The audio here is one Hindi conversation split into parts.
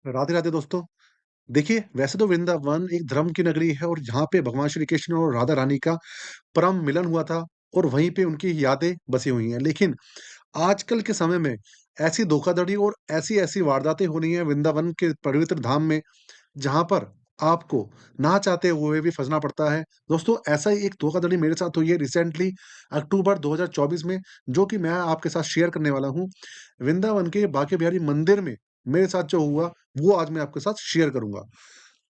राधे राधे दोस्तों। देखिए, वैसे तो वृंदावन एक धर्म की नगरी है और यहाँ पे भगवान श्री कृष्ण और राधा रानी का परम मिलन हुआ था और वहीं पे उनकी यादें बसी हुई हैं। लेकिन आजकल के समय में ऐसी धोखाधड़ी और ऐसी-ऐसी वारदातें हो रही हैं वृंदावन के पवित्र धाम में, जहाँ पर आपको ना चाहते हुए भी फँसना पड़ता है। दोस्तों, ऐसा ही एक धोखाधड़ी मेरे साथ हुई है रिसेंटली अक्टूबर 2024 में, जो कि मैं आपके साथ शेयर करने वाला हूँ। वृंदावन के बांके बिहारी मंदिर में मेरे साथ जो हुआ, वो आज मैं आपके साथ शेयर करूँगा।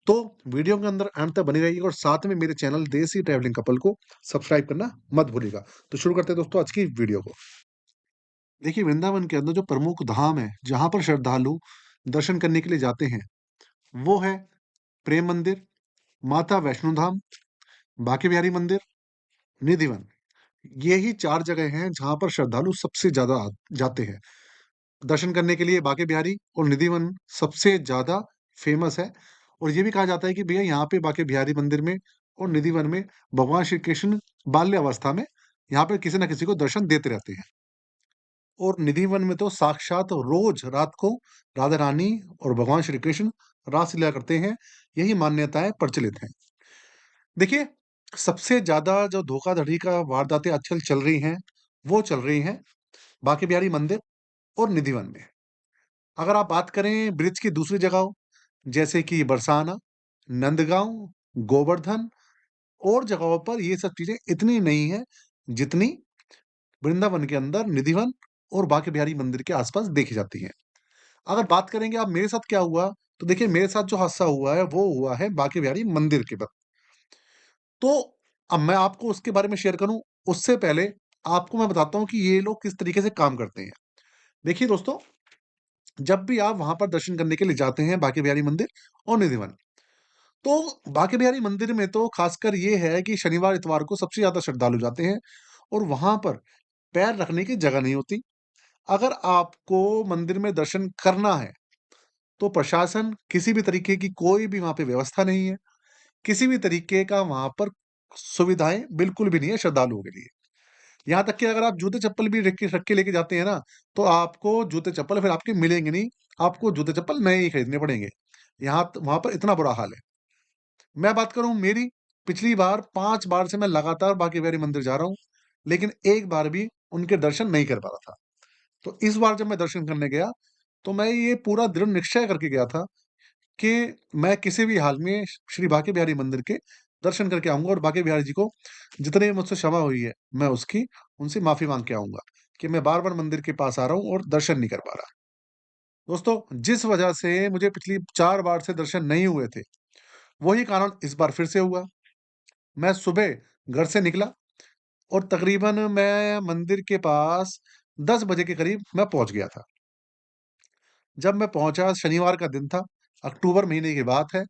तो वीडियो के अंदर अंत तक बनी रहिएगा और साथ में मेरे चैनल देसी ट्रैवलिंग कपल को सब्सक्राइब करना मत भूलिएगा। तो शुरू करते हैं दोस्तों आज की वीडियो को। देखिए, वृंदावन के अंदर जो प्रमुख धाम है, जहाँ पर श्रद्धालु दर्शन करने के लिए जाते हैं, वो है प्रेम मंदिर, माता वैष्णो धाम, बांके बिहारी मंदिर, निधिवन। ये ही 4 जगह हैं जहाँ पर श्रद्धालु सबसे ज़्यादा जाते हैं। दर्शन करने के लिए बांके बिहारी और निधिवन सबसे ज़्यादा फ़ेमस है और ये भी कहा जाता है कि भैया यहाँ पे बांके बिहारी मंदिर में और निधिवन में भगवान श्री कृष्ण बाल्यावस्था में यहाँ पे किसी न किसी को दर्शन देते रहते हैं। और निधिवन में तो साक्षात रोज़ रात को राधा रानी और भगवान श्री कृष्ण रासलीला करते हैं। यही मान्यताएँ प्रचलित हैं। देखिए, सबसे ज़्यादा जो धोखाधड़ी का वारदातें आजकल चल रही हैं, वो चल रही हैं बांके बिहारी मंदिर और निधिवन में। अगर आप बात करें ब्रिज की दूसरी जगहों, जैसे कि बरसाना, नंदगाँव, गोवर्धन और जगहों पर ये सब चीज़ें इतनी नहीं हैं, जितनी वृंदावन के अंदर निधिवन और बांके बिहारी मंदिर के आस-पास देखी जाती हैं। अगर बात करेंगे आप मेरे साथ क्या हुआ, तो देखिए मेरे साथ जो हादसा हुआ है, वो हुआ है बांके बिहारी मंदिर के वक़्त। तो अब मैं आपको उसके बारे में शेयर करूँ, उससे पहले आपको मैं बताता हूँ कि ये लोग किस तरीके से काम करते हैं। देखिए दोस्तों, जब भी आप वहाँ पर दर्शन करने के लिए जाते हैं बांके बिहारी मंदिर और निधिवन, तो बांके बिहारी मंदिर में तो खासकर ये है कि शनिवार, इतवार को सबसे ज़्यादा श्रद्धालु जाते हैं और वहाँ पर पैर रखने की जगह नहीं होती। अगर आपको मंदिर में दर्शन करना है, तो प्रशासन किसी भी तरीके की कोई भी वहाँ पे व्यवस्था नहीं है। किसी भी तरीके का वहाँ पर सुविधाएँ बिल्कुल भी नहीं है श्रद्धालुओं के लिए। यहाँ तक कि अगर आप जूते-चप्पल भी रख के लेके जाते हैं ना, तो आपको जूते-चप्पल फिर आपके मिलेंगे नहीं, आपको जूते-चप्पल नए ही खरीदने पड़ेंगे। यहाँ त वहाँ पर इतना बुरा हाल है। मैं बात करूँ मेरी, पिछली बार 5 बार से मैं लगातार बांके बिहारी मंदिर जा रहा हूँ, लेकिन एक बार भी उनके दर्शन नहीं कर पा रहा था। तो इस बार जब मैं दर्शन करने गया, तो मैं ये पूरा दृढ़ निश्चय करके गया था कि मैं किसी भी हाल में श्री बांके बिहारी मंदिर के दर्शन करके आऊँगा और बांके बिहारी जी को जितनी भी मुझसे क्षमा हुई है, मैं उसकी उनसे माफ़ी माँग के आऊँगा कि मैं बार-बार मंदिर के पास आ रहा हूँ और दर्शन नहीं कर पा रहा। दोस्तों, जिस वजह से मुझे पिछली 4 बार से दर्शन नहीं हुए थे, वही कारण इस बार फिर से हुआ। मैं सुबह घर से निकला और तकरीबन मैं मंदिर के पास 10 बजे के करीब मैं पहुँच गया था। जब मैं पहुँचा शनिवार का दिन था, अक्टूबर महीने की बात है,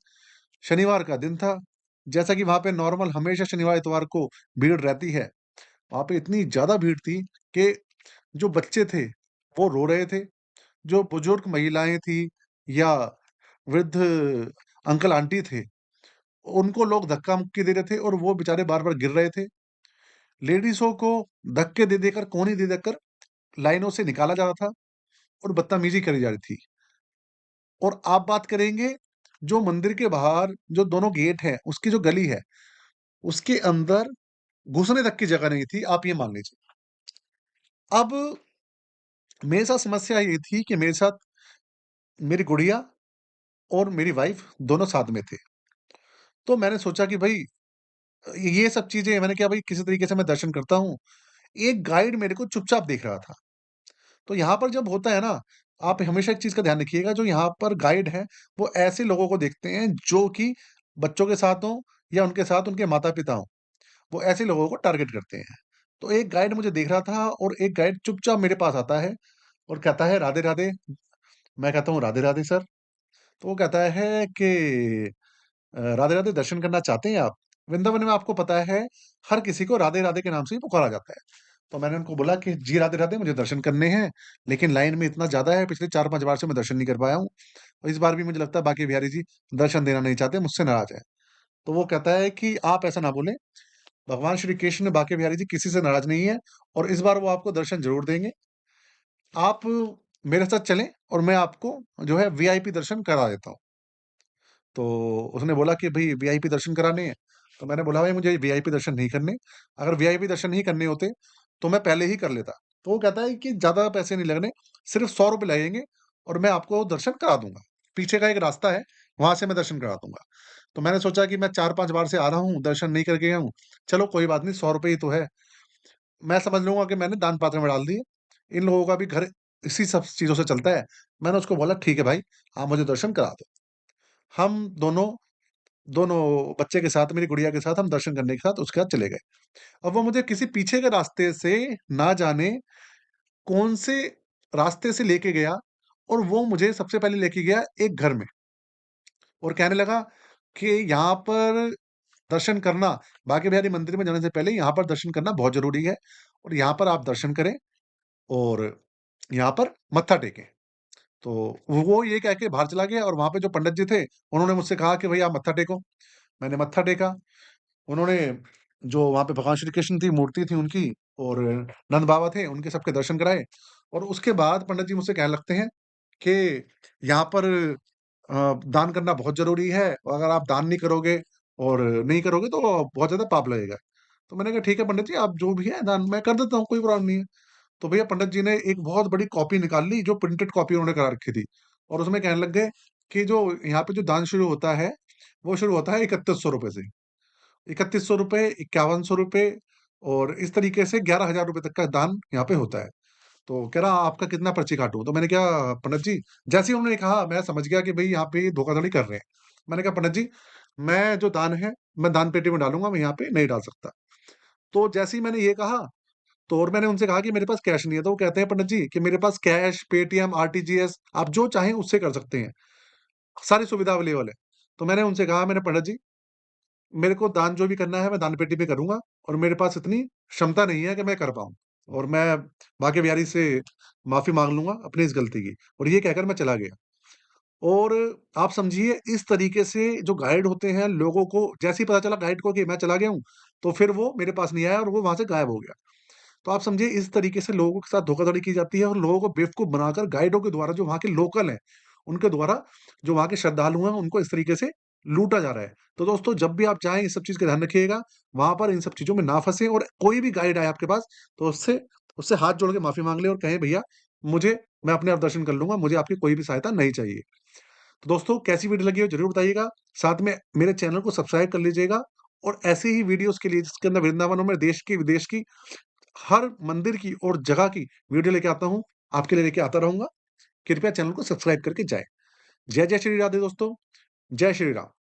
शनिवार का दिन था। जैसा कि वहाँ पे नॉर्मल हमेशा शनिवार-इतवार को भीड़ रहती है, वहाँ पे इतनी ज़्यादा भीड़ थी कि जो बच्चे थे, वो रो रहे थे, जो बुजुर्ग महिलाएँ थी या वृद्ध अंकल-आंटी थे, उनको लोग धक्का-मुक्की दे रहे थे और वो बेचारे बार-बार गिर रहे थे। लेडीज़ों को धक्के दे-देकर, कोहनी दे-देकर लाइनों से निकाला जा रहा था और बदतमीज़ी करी जा रही थी। और आप बात करेंगे, जो मंदिर के बाहर जो दोनों गेट हैं, उसकी जो गली है, उसके अंदर घुसने तक की जगह नहीं थी, आप ये मान लीजिए। अब मेरे साथ समस्या ये थी कि मेरे साथ मेरी गुड़िया और मेरी वाइफ़ दोनों साथ में थे। तो मैंने सोचा कि भई ये सब चीज़ें मैंने कहा भई किसी तरीके से मैं दर्शन करता हूँ। एक गाइड मेरे को चुपचाप देख रहा था। तो यहाँ पर जब होता है ना, आप हमेशा एक चीज़ का ध्यान रखिएगा, जो यहाँ पर गाइड हैं, वो ऐसे लोगों को देखते हैं जो कि बच्चों के साथ हों या उनके साथ उनके माता-पिता हों। वो ऐसे लोगों को टारगेट करते हैं। तो एक गाइड मुझे देख रहा था और एक गाइड चुपचाप मेरे पास आता है और कहता है, "राधे-राधे।" मैं कहता हूँ, "राधे-राधे सर।" तो वो कहता है कि "राधे-राधे दर्शन करना चाहते हैं आप?" वृंदावन में आपको पता है, हर किसी को राधे-राधे के नाम से ही पुकारा जाता है। तो मैंने उनको बोला कि, "जी, राधे-राधे, मुझे दर्शन करने हैं, लेकिन लाइन में इतना ज़्यादा है, पिछले 4-5 बार से मैं दर्शन नहीं कर पाया हूँ और इस बार भी मुझे लगता है बांके बिहारी जी दर्शन देना नहीं चाहते, मुझसे नाराज़ हैं।" तो वो कहता है कि, "आप ऐसा ना बोलें, भगवान श्री कृष्ण बांके बिहारी जी किसी से नाराज़ नहीं है और इस बार वो आपको दर्शन ज़रूर देंगे। आप मेरे साथ चलें और मैं आपको जो है वीआईपी दर्शन करा देता हूँ। तो उसने बोला कि भई वीआईपी दर्शन कराने हैं, तो मैंने बोला भाई मुझे वीआईपी दर्शन नहीं करने, अगर वीआईपी दर्शन नहीं करने होते, तो मैं पहले ही कर लेता। तो वो कहता है कि ज़्यादा पैसे नहीं लगने, सिर्फ़ ₹100 लगेंगे और मैं आपको दर्शन करा दूँगा। पीछे का एक रास्ता है, वहाँ से मैं दर्शन करा दूँगा। तो मैंने सोचा कि मैं 4-5 बार से आ रहा हूँ, दर्शन नहीं करके गया हूँ, चलो कोई बात नहीं ₹100 ही तो है। मैं समझ लूँगा कि मैंने दान पात्र में डाल दिए। इन लोगों का भी घर इसी सब चीज़ों से चलता है। मैंने उसको बोला ठीक है भाई, आप मुझे दर्शन करा दो। हम दोनों दोनों बच्चे के साथ, मेरी गुड़िया के साथ हम दर्शन करने के साथ उसके साथ चले गए। अब वो मुझे किसी पीछे के रास्ते से ना जाने कौन से रास्ते से लेके गया और वो मुझे सबसे पहले लेके गया एक घर में और कहने लगा कि यहाँ पर दर्शन करना, बांके बिहारी मंदिर में जाने से पहले यहाँ पर दर्शन करना बहुत ज़रूरी है और यहाँ पर आप दर्शन करें और यहाँ पर मत्था टेकें। तो वो ये कह के बाहर चला गया और वहाँ पे जो पंडित जी थे, उन्होंने मुझसे कहा कि भई आप मत्था टेको। मैंने मत्था टेका। उन्होंने जो वहाँ पे भगवान श्री कृष्ण की मूर्ति थी उनकी और नंद बाबा थे, उनके सबके दर्शन कराए और उसके बाद पंडित जी मुझसे कहने लगते हैं कि यहाँ पर दान करना बहुत ज़रूरी है और अगर आप दान नहीं करोगे तो बहुत ज़्यादा पाप लगेगा। तो मैंने कहा ठीक है पंडित जी, आप जो भी है दान मैं कर देता हूँ, कोई प्रॉब्लम नहीं है। तो भैया पंडित जी ने एक बहुत बड़ी कॉपी निकाल ली, जो प्रिंटेड कॉपी उन्होंने करा रखी थी और उसमें कहने लग गए कि जो यहाँ पे जो दान शुरू होता है, वो शुरू होता है ₹3100 से। ₹3100, ₹5100 और इस तरीके से ₹11,000 तक का दान यहाँ पे होता है। तो कह रहा आपका कितना पर्ची काटूँ? तो मैंने कहा पंडित जी, जैसे ही उन्होंने कहा मैं समझ गया कि भई यहाँ पे ये धोखाधड़ी कर रहे हैं। मैंने कहा पंडित जी, मैं जो दान है, मैं दान पेटी में डालूँगा, मैं यहाँ पे नहीं डाल सकता। तो जैसे ही मैंने ये कहा, तो और मैंने उनसे कहा कि मेरे पास कैश नहीं है, तो वो कहते हैं पंडित जी कि मेरे पास कैश, पेटीएम, आरटीजीएस आप जो चाहें उससे कर सकते हैं। सारी सुविधा अवेलेबल है। तो मैंने उनसे कहा मैंने पंडित जी, मेरे को दान जो भी करना है मैं दान पेटी में करूँगा और मेरे पास इतनी क्षमता नहीं है कि मैं कर पाऊँ और मैं बांके बिहारी से माफ़ी माँग लूँगा अपनी इस गलती की और ये कहकर मैं चला गया। और आप समझिए इस तरीके से जो गाइड होते हैं लोगों को जैसे ही पता चला गाइड को कि मैं चला गया हूँ, तो फिर वो मेरे पास नहीं आया और वो वहाँ से गायब हो गया। तो आप समझिए इस तरीके से लोगों के साथ धोखाधड़ी की जाती है और लोगों को बेवकूफ़ बनाकर गाइडों के द्वारा जो वहाँ के लोकल हैं, उनके द्वारा जो वहाँ के श्रद्धालु हैं, उनको इस तरीके से लूटा जा रहा है। तो दोस्तों जब भी आप जाएँ इस सब चीज़ का ध्यान रखिएगा, वहाँ पर इन सब चीज़ों में ना फँसें और कोई भी गाइड आए आपके पास तो उससे उससे हाथ जोड़ के माफ़ी माँग लें और कहें भैया मुझे मैं अपने आप दर्शन कर लूँगा, मुझे आपकी कोई भी सहायता नहीं चाहिए। तो दोस्तों कैसी वीडियो लगी हो ज़रूर बताइएगा। साथ में मेरे चैनल को सब्सक्राइब कर लीजिएगा और ऐसे ही वीडियोज़ के लिए जिसके अंदर वृंदावनों में देश की, विदेश की हर मंदिर की और जगह की वीडियो लेके आता हूँ, आपके लिए लेके आता रहूँगा। कृपया चैनल को सब्सक्राइब करके जाएँ। जय जय श्री राधे दोस्तों, जय श्री राम।